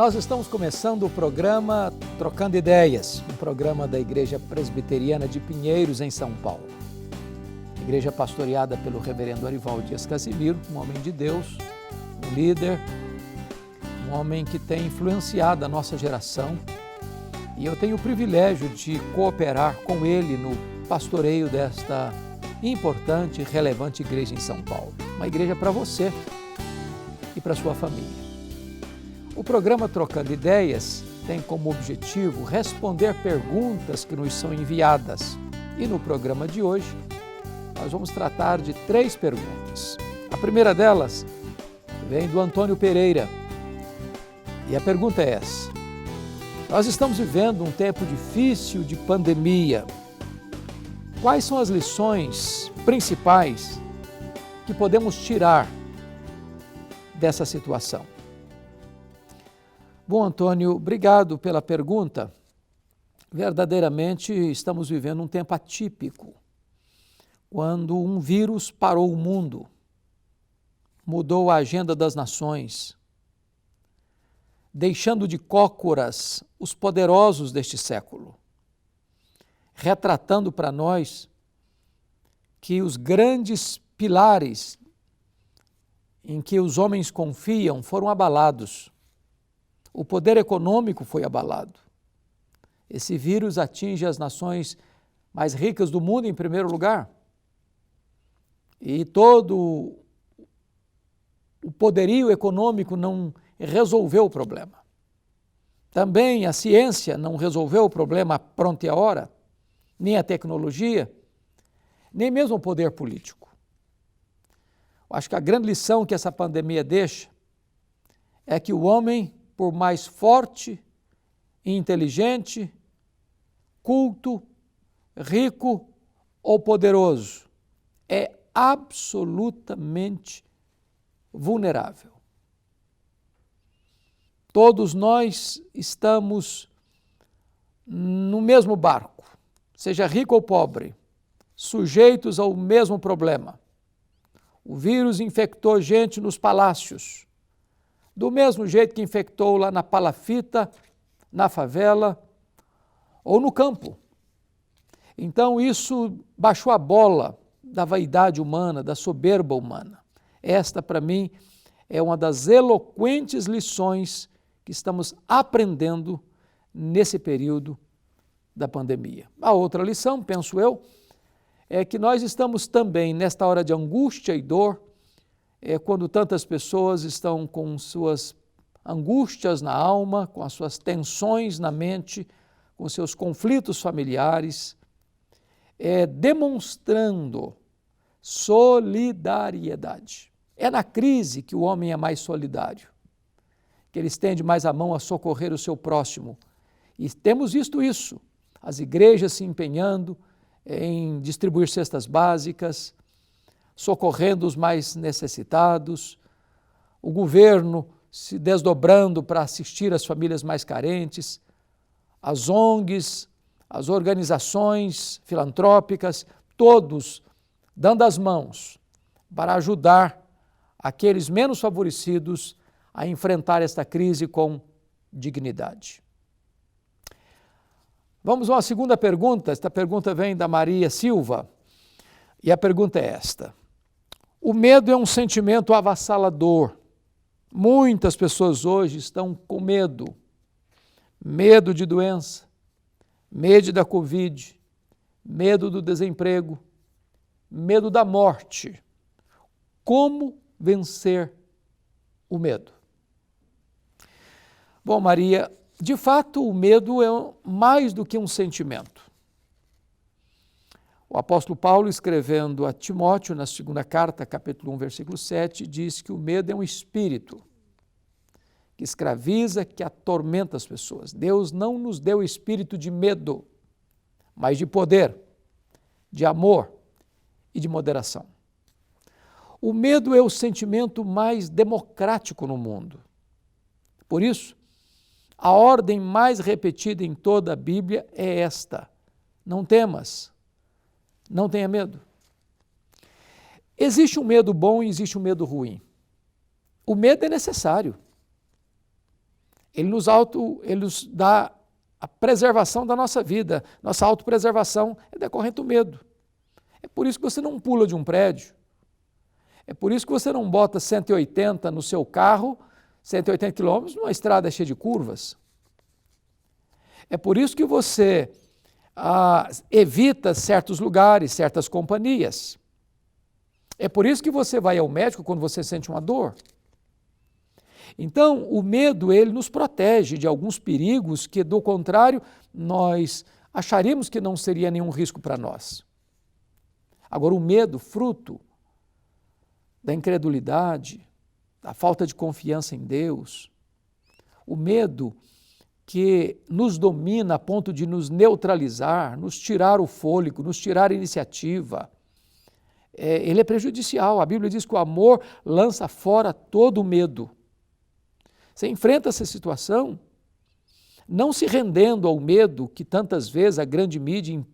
Nós estamos começando o programa Trocando Ideias, um programa da Igreja Presbiteriana de Pinheiros, em São Paulo. Igreja pastoreada pelo reverendo Arivaldo Dias Casimiro, um homem de Deus, um líder, um homem que tem influenciado a nossa geração. E eu tenho o privilégio de cooperar com ele no pastoreio desta importante e relevante igreja em São Paulo. Uma igreja para você e para sua família. O programa Trocando Ideias tem como objetivo responder perguntas que nos são enviadas. E no programa de hoje, nós vamos tratar de 3 perguntas. A primeira delas vem do Antônio Pereira. E a pergunta é essa: nós estamos vivendo um tempo difícil de pandemia. Quais são as lições principais que podemos tirar dessa situação? Bom, Antônio, obrigado pela pergunta. Verdadeiramente estamos vivendo um tempo atípico, quando um vírus parou o mundo, mudou a agenda das nações, deixando de cócoras os poderosos deste século, retratando para nós que os grandes pilares em que os homens confiam foram abalados. O poder econômico foi abalado. Esse vírus atinge as nações mais ricas do mundo em primeiro lugar. E todo o poderio econômico não resolveu o problema. Também a ciência não resolveu o problema pronto e à hora, nem a tecnologia, nem mesmo o poder político. Eu acho que a grande lição que essa pandemia deixa é que o homem, por mais forte, inteligente, culto, rico ou poderoso, é absolutamente vulnerável. Todos nós estamos no mesmo barco, seja rico ou pobre, sujeitos ao mesmo problema. O vírus infectou gente nos palácios, do mesmo jeito que infectou lá na palafita, na favela ou no campo. Então isso baixou a bola da vaidade humana, da soberba humana. Esta, para mim, é uma das eloquentes lições que estamos aprendendo nesse período da pandemia. A outra lição, penso eu, é que nós estamos também, nesta hora de angústia e dor, quando tantas pessoas estão com suas angústias na alma, com as suas tensões na mente, com seus conflitos familiares, demonstrando solidariedade. É na crise que o homem é mais solidário, que ele estende mais a mão a socorrer o seu próximo. E temos visto isso, as igrejas se empenhando em distribuir cestas básicas, socorrendo os mais necessitados, o governo se desdobrando para assistir as famílias mais carentes, as ONGs, as organizações filantrópicas, todos dando as mãos para ajudar aqueles menos favorecidos a enfrentar esta crise com dignidade. Vamos a uma segunda pergunta. Esta pergunta vem da Maria Silva e a pergunta é esta: o medo é um sentimento avassalador. Muitas pessoas hoje estão com medo. Medo de doença, medo da Covid, medo do desemprego, medo da morte. Como vencer o medo? Bom, Maria, de fato o medo é mais do que um sentimento. O apóstolo Paulo, escrevendo a Timóteo, na segunda carta, capítulo 1, versículo 7, diz que o medo é um espírito que escraviza, que atormenta as pessoas. Deus não nos deu espírito de medo, mas de poder, de amor e de moderação. O medo é o sentimento mais democrático no mundo. Por isso, a ordem mais repetida em toda a Bíblia é esta: não temas. Não tenha medo. Existe um medo bom e existe um medo ruim. O medo é necessário. Ele nos dá a preservação da nossa vida. Nossa autopreservação é decorrente do medo. É por isso que você não pula de um prédio. É por isso que você não bota 180 no seu carro, 180 quilômetros, numa estrada cheia de curvas. É por isso que você evita certos lugares, certas companhias. É por isso que você vai ao médico quando você sente uma dor. Então, o medo, ele nos protege de alguns perigos que, do contrário, nós acharíamos que não seria nenhum risco para nós. Agora, o medo, fruto da incredulidade, da falta de confiança em Deus, o medo que nos domina a ponto de nos neutralizar, nos tirar o fôlego, nos tirar a iniciativa, ele é prejudicial. A Bíblia diz que o amor lança fora todo o medo. Você enfrenta essa situação não se rendendo ao medo que tantas vezes a grande mídia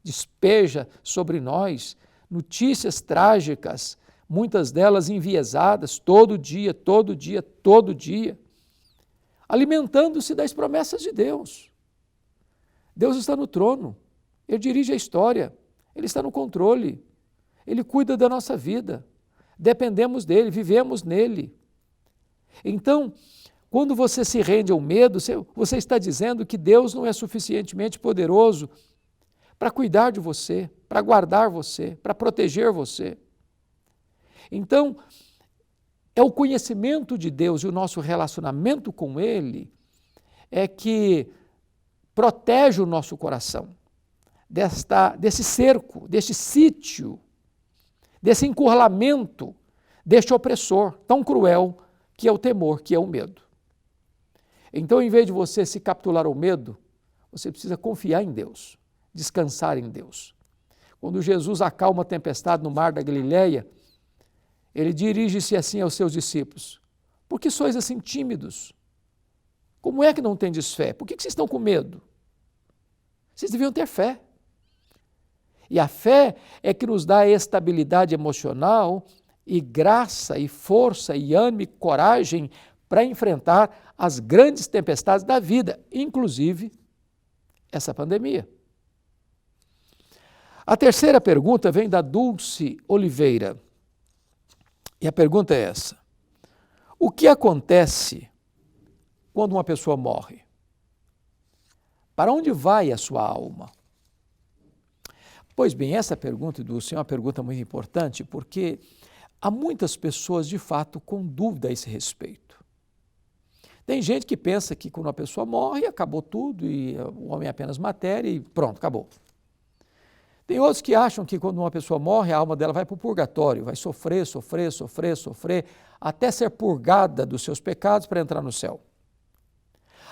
despeja sobre nós, notícias trágicas, muitas delas enviesadas, todo dia, alimentando-se das promessas de Deus. Deus está no trono, Ele dirige a história, Ele está no controle, Ele cuida da nossa vida, dependemos dEle, vivemos nele. Então, quando você se rende ao medo, você está dizendo que Deus não é suficientemente poderoso para cuidar de você, para guardar você, para proteger você. Então, é o conhecimento de Deus e o nosso relacionamento com Ele é que protege o nosso coração desse cerco, desse sítio, desse encurralamento, deste opressor tão cruel que é o temor, que é o medo. Então, em vez de você se capitular ao medo, você precisa confiar em Deus, descansar em Deus. Quando Jesus acalma a tempestade no mar da Galileia, ele dirige-se assim aos seus discípulos: por que sois assim tímidos? Como é que não tendes fé? Por que vocês estão com medo? Vocês deviam ter fé. E a fé é que nos dá estabilidade emocional e graça e força e ânimo e coragem para enfrentar as grandes tempestades da vida, inclusive essa pandemia. A terceira pergunta vem da Dulce Oliveira. E a pergunta é essa: o que acontece quando uma pessoa morre? Para onde vai a sua alma? Pois bem, essa pergunta, Dulce, é uma pergunta muito importante, porque há muitas pessoas, de fato, com dúvida a esse respeito. Tem gente que pensa que quando uma pessoa morre, acabou tudo, e o homem é apenas matéria e pronto, acabou. Tem outros que acham que quando uma pessoa morre, a alma dela vai para o purgatório, vai sofrer, até ser purgada dos seus pecados para entrar no céu.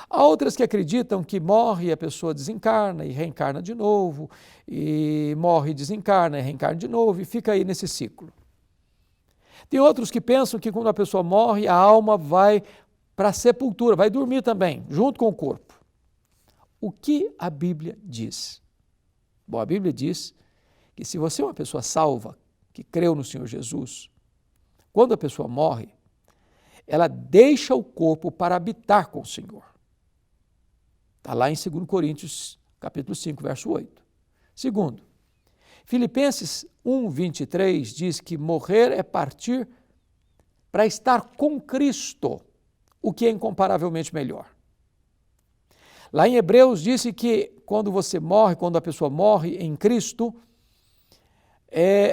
Há outras que acreditam que morre e a pessoa desencarna e reencarna de novo, e morre e desencarna e reencarna de novo, e fica aí nesse ciclo. Tem outros que pensam que quando a pessoa morre, a alma vai para a sepultura, vai dormir também, junto com o corpo. O que a Bíblia diz? Bom, a Bíblia diz que se você é uma pessoa salva, que creu no Senhor Jesus, quando a pessoa morre, ela deixa o corpo para habitar com o Senhor. Está lá em 2 Coríntios, capítulo 5, verso 8. Segundo, Filipenses 1, 23 diz que morrer é partir para estar com Cristo, o que é incomparavelmente melhor. Lá em Hebreus disse que quando a pessoa morre em Cristo,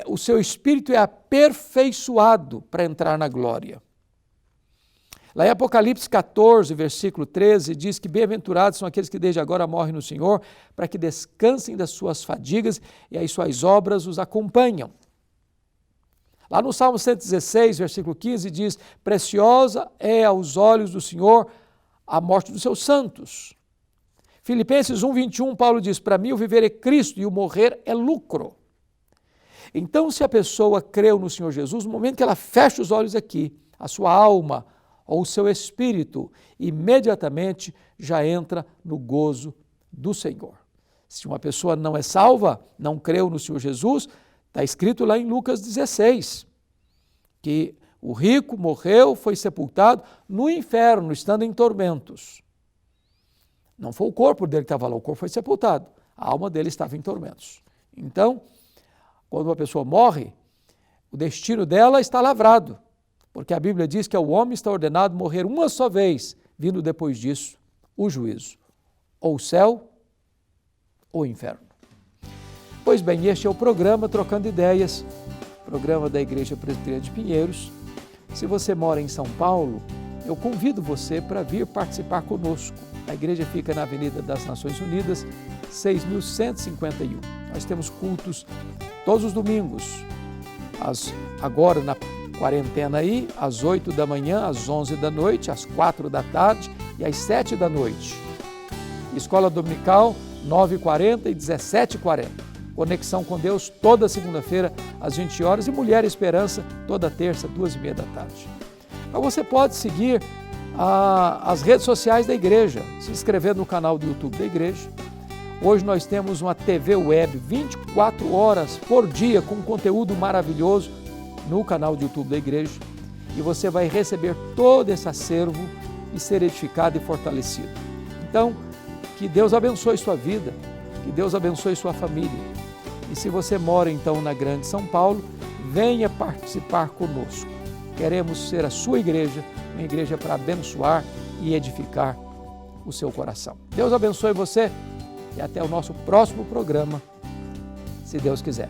o seu espírito é aperfeiçoado para entrar na glória. Lá em Apocalipse 14, versículo 13, diz que bem-aventurados são aqueles que desde agora morrem no Senhor, para que descansem das suas fadigas e as suas obras os acompanham. Lá no Salmo 116, versículo 15, diz: preciosa é aos olhos do Senhor a morte dos seus santos. Filipenses 1, 21, Paulo diz: para mim o viver é Cristo e o morrer é lucro. Então, se a pessoa creu no Senhor Jesus, no momento que ela fecha os olhos aqui, a sua alma ou o seu espírito, imediatamente já entra no gozo do Senhor. Se uma pessoa não é salva, não creu no Senhor Jesus, está escrito lá em Lucas 16, que O rico morreu, foi sepultado no inferno, estando em tormentos. Não foi o corpo dele que estava lá, o corpo foi sepultado. A alma dele estava em tormentos. Então, quando uma pessoa morre, o destino dela está lavrado, porque a Bíblia diz que ao homem está ordenado morrer uma só vez, vindo depois disso o juízo, ou o céu ou o inferno. Pois bem, este é o programa Trocando Ideias, programa da Igreja Presbiteriana de Pinheiros. Se você mora em São Paulo, eu convido você para vir participar conosco. A igreja fica na Avenida das Nações Unidas, 6.151. Nós temos cultos todos os domingos, agora na quarentena aí, às 8 da manhã, às 11 da noite, às 4 da tarde e às 7 da noite. Escola Dominical, 9h40 e 17h40. Conexão com Deus toda segunda-feira, às 20 horas e Mulher Esperança, toda terça, 2h30 da tarde. Mas você pode seguir as redes sociais da igreja, se inscrever no canal do YouTube da igreja. Hoje nós temos uma TV web 24 horas por dia com conteúdo maravilhoso no canal do YouTube da igreja e você vai receber todo esse acervo e ser edificado e fortalecido. Então, que Deus abençoe sua vida, que Deus abençoe sua família. E se você mora então na Grande São Paulo, venha participar conosco. Queremos ser a sua igreja, uma igreja para abençoar e edificar o seu coração. Deus abençoe você e até o nosso próximo programa, se Deus quiser.